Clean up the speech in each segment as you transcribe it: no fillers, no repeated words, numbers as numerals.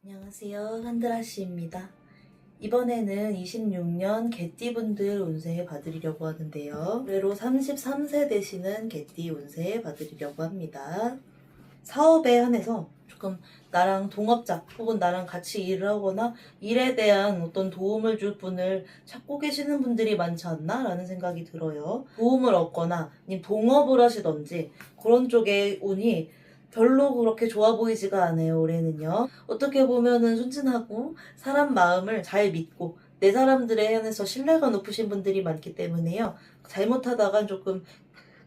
안녕하세요, 한드라씨입니다. 이번에는 26년 개띠분들 운세 봐드리려고 하는데요. 올해로 33세 되시는 개띠 운세 봐드리려고 합니다. 사업에 한해서 조금 나랑 동업자 혹은 나랑 같이 일을 하거나 일에 대한 어떤 도움을 줄 분을 찾고 계시는 분들이 많지 않나 라는 생각이 들어요. 도움을 얻거나 아니면 동업을 하시던지 그런 쪽의 운이 별로 그렇게 좋아 보이지가 않아요, 올해는요. 어떻게 보면은 순진하고 사람 마음을 잘 믿고 내 사람들에 한해서 신뢰가 높으신 분들이 많기 때문에요. 잘못하다간 조금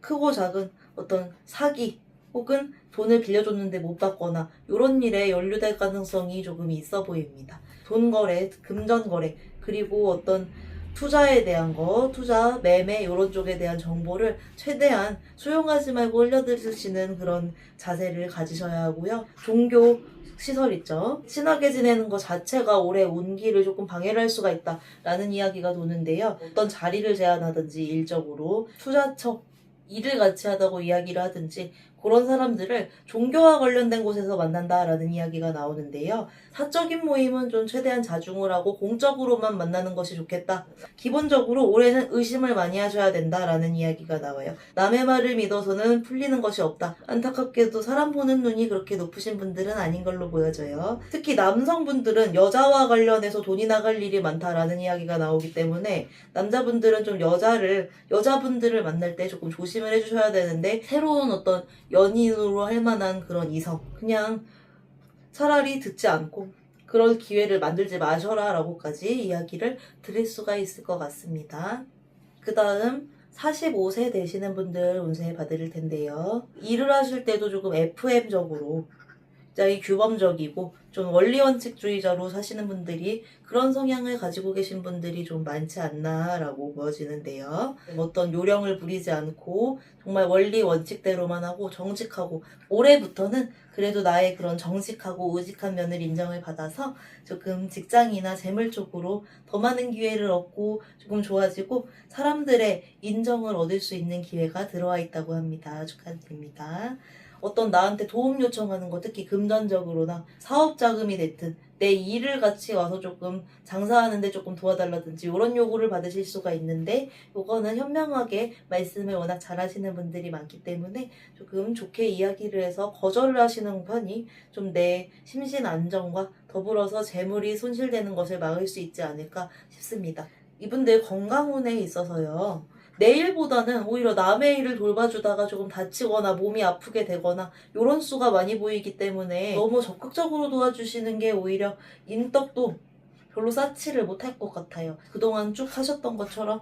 크고 작은 어떤 사기 혹은 돈을 빌려줬는데 못 받거나 이런 일에 연루될 가능성이 조금 있어 보입니다. 돈 거래, 금전 거래, 그리고 어떤 투자에 대한 거, 투자, 매매 이런 쪽에 대한 정보를 최대한 수용하지 말고 흘려드시는 그런 자세를 가지셔야 하고요. 종교 시설 있죠. 친하게 지내는 것 자체가 올해 운기를 조금 방해를 할 수가 있다라는 이야기가 도는데요. 어떤 자리를 제안하든지 일적으로 투자처 일을 같이 하다고 이야기를 하든지 그런 사람들을 종교와 관련된 곳에서 만난다라는 이야기가 나오는데요. 사적인 모임은 좀 최대한 자중을 하고 공적으로만 만나는 것이 좋겠다. 기본적으로 올해는 의심을 많이 하셔야 된다라는 이야기가 나와요. 남의 말을 믿어서는 풀리는 것이 없다. 안타깝게도 사람 보는 눈이 그렇게 높으신 분들은 아닌 걸로 보여져요. 특히 남성분들은 여자와 관련해서 돈이 나갈 일이 많다라는 이야기가 나오기 때문에 남자분들은 좀 여자분들을 만날 때 조금 조심을 해주셔야 되는데 새로운 어떤 연인으로 할 만한 그런 이성 그냥 차라리 듣지 않고 그럴 기회를 만들지 마셔라 라고까지 이야기를 드릴 수가 있을 것 같습니다. 그 다음 45세 되시는 분들 운세 봐드릴 텐데요. 일을 하실 때도 조금 FM적으로 굉장히 규범적이고 좀 원리원칙주의자로 사시는 분들이 그런 성향을 가지고 계신 분들이 좀 많지 않나라고 보여지는데요. 어떤 요령을 부리지 않고 정말 원리 원칙대로만 하고 정직하고 올해부터는 그래도 나의 그런 정직하고 의직한 면을 인정을 받아서 조금 직장이나 재물 쪽으로 더 많은 기회를 얻고 조금 좋아지고 사람들의 인정을 얻을 수 있는 기회가 들어와 있다고 합니다. 축하드립니다. 어떤 나한테 도움 요청하는 거 특히 금전적으로나 사업 자금이 됐든 내 일을 같이 와서 조금 장사하는데 조금 도와달라든지 이런 요구를 받으실 수가 있는데 요거는 현명하게 말씀을 워낙 잘하시는 분들이 많기 때문에 조금 좋게 이야기를 해서 거절을 하시는 편이 좀 내 심신 안정과 더불어서 재물이 손실되는 것을 막을 수 있지 않을까 싶습니다. 이분들 건강운에 있어서요. 내일보다는 오히려 남의 일을 돌봐주다가 조금 다치거나 몸이 아프게 되거나 이런 수가 많이 보이기 때문에 너무 적극적으로 도와주시는 게 오히려 인덕도 별로 쌓지를 못할 것 같아요. 그동안 쭉 하셨던 것처럼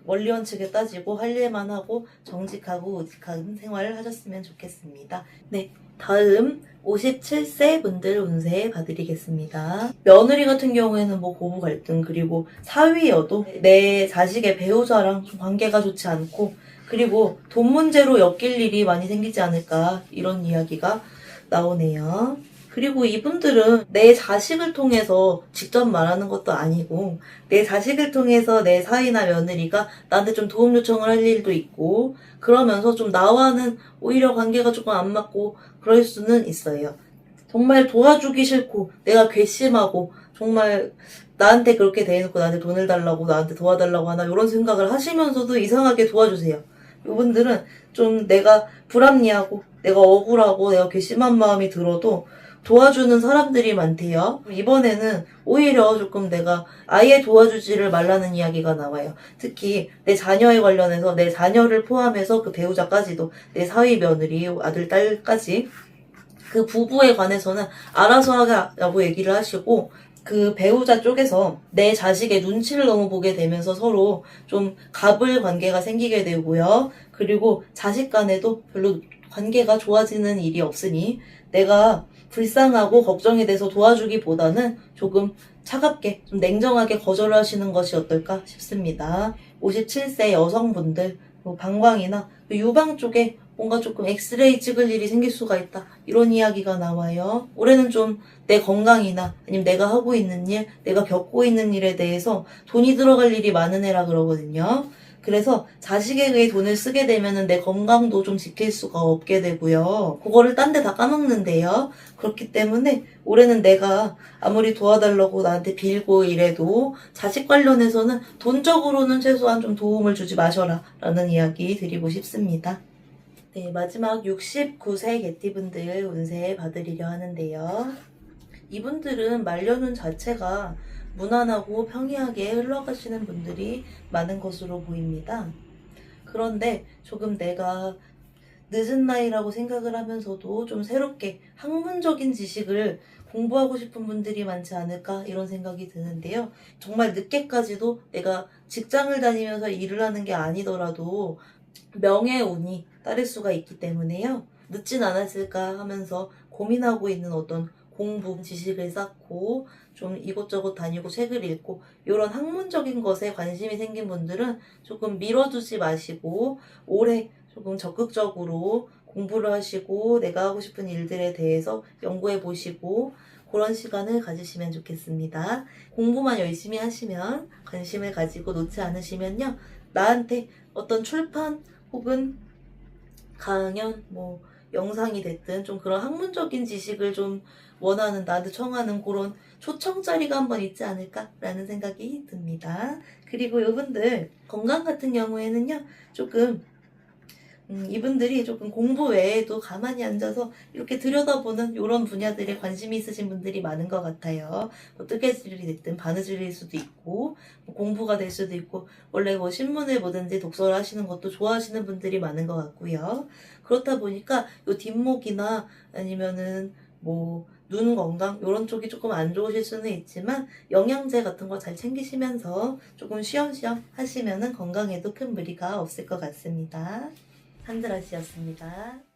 원리원칙에 따지고 할 일만 하고 정직하고 의직한 생활을 하셨으면 좋겠습니다. 네, 다음 57세 분들 운세 봐드리겠습니다. 며느리 같은 경우에는 뭐 고부 갈등 그리고 사위여도 내 자식의 배우자랑 좀 관계가 좋지 않고 그리고 돈 문제로 엮일 일이 많이 생기지 않을까 이런 이야기가 나오네요. 그리고 이분들은 내 자식을 통해서 직접 말하는 것도 아니고 내 자식을 통해서 내 사위나 며느리가 나한테 좀 도움 요청을 할 일도 있고 그러면서 좀 나와는 오히려 관계가 조금 안 맞고 그럴 수는 있어요. 정말 도와주기 싫고 내가 괘씸하고 정말 나한테 그렇게 대해놓고 나한테 돈을 달라고 나한테 도와달라고 하나 이런 생각을 하시면서도 이상하게 도와주세요. 이분들은 좀 내가 불합리하고 내가 억울하고 내가 괘씸한 마음이 들어도 도와주는 사람들이 많대요. 이번에는 오히려 조금 내가 아예 도와주지를 말라는 이야기가 나와요. 특히 내 자녀에 관련해서 내 자녀를 포함해서 그 배우자까지도 내 사위 며느리 아들 딸까지 그 부부에 관해서는 알아서 하라고 얘기를 하시고 그 배우자 쪽에서 내 자식의 눈치를 너무 보게 되면서 서로 좀 갑을 관계가 생기게 되고요. 그리고 자식 간에도 별로 관계가 좋아지는 일이 없으니 내가 불쌍하고 걱정이 돼서 도와주기보다는 조금 차갑게 좀 냉정하게 거절을 하시는 것이 어떨까 싶습니다. 57세 여성분들 방광이나 유방 쪽에 뭔가 조금 엑스레이 찍을 일이 생길 수가 있다. 이런 이야기가 나와요. 올해는 좀 내 건강이나 아니면 내가 하고 있는 일, 내가 겪고 있는 일에 대해서 돈이 들어갈 일이 많은 해라 그러거든요. 그래서 자식에 의해 돈을 쓰게 되면은 내 건강도 좀 지킬 수가 없게 되고요. 그거를 딴 데 다 까먹는데요. 그렇기 때문에 올해는 내가 아무리 도와달라고 나한테 빌고 이래도 자식 관련해서는 돈적으로는 최소한 좀 도움을 주지 마셔라 라는 이야기 드리고 싶습니다. 네, 마지막 69세 개띠분들 운세 봐드리려 하는데요. 이분들은 말년운 자체가 무난하고 평이하게 흘러가시는 분들이 많은 것으로 보입니다. 그런데 조금 내가 늦은 나이라고 생각을 하면서도 좀 새롭게 학문적인 지식을 공부하고 싶은 분들이 많지 않을까 이런 생각이 드는데요. 정말 늦게까지도 내가 직장을 다니면서 일을 하는 게 아니더라도 명예운이 따를 수가 있기 때문에요. 늦진 않았을까 하면서 고민하고 있는 어떤 공부 지식을 쌓고 좀 이곳저곳 다니고 책을 읽고 이런 학문적인 것에 관심이 생긴 분들은 조금 미뤄두지 마시고 올해 조금 적극적으로 공부를 하시고 내가 하고 싶은 일들에 대해서 연구해 보시고 그런 시간을 가지시면 좋겠습니다. 공부만 열심히 하시면 관심을 가지고 놓지 않으시면요. 나한테 어떤 출판 혹은 강연, 영상이 됐든 좀 그런 학문적인 지식을 좀 원하는, 나한테 청하는 그런 초청자리가 한번 있지 않을까라는 생각이 듭니다. 그리고 이분들 건강 같은 경우에는요, 조금 이분들이 조금 공부 외에도 가만히 앉아서 이렇게 들여다보는 이런 분야들에 관심이 있으신 분들이 많은 것 같아요. 뜨개질이 됐든 바느질일 수도 있고 공부가 될 수도 있고 원래 신문을 보든지 독서를 하시는 것도 좋아하시는 분들이 많은 것 같고요. 그렇다 보니까 이 뒷목이나 아니면은 눈 건강 이런 쪽이 조금 안 좋으실 수는 있지만 영양제 같은 거 잘 챙기시면서 조금 쉬엄쉬엄 하시면은 건강에도 큰 무리가 없을 것 같습니다. 한드라 씨였습니다.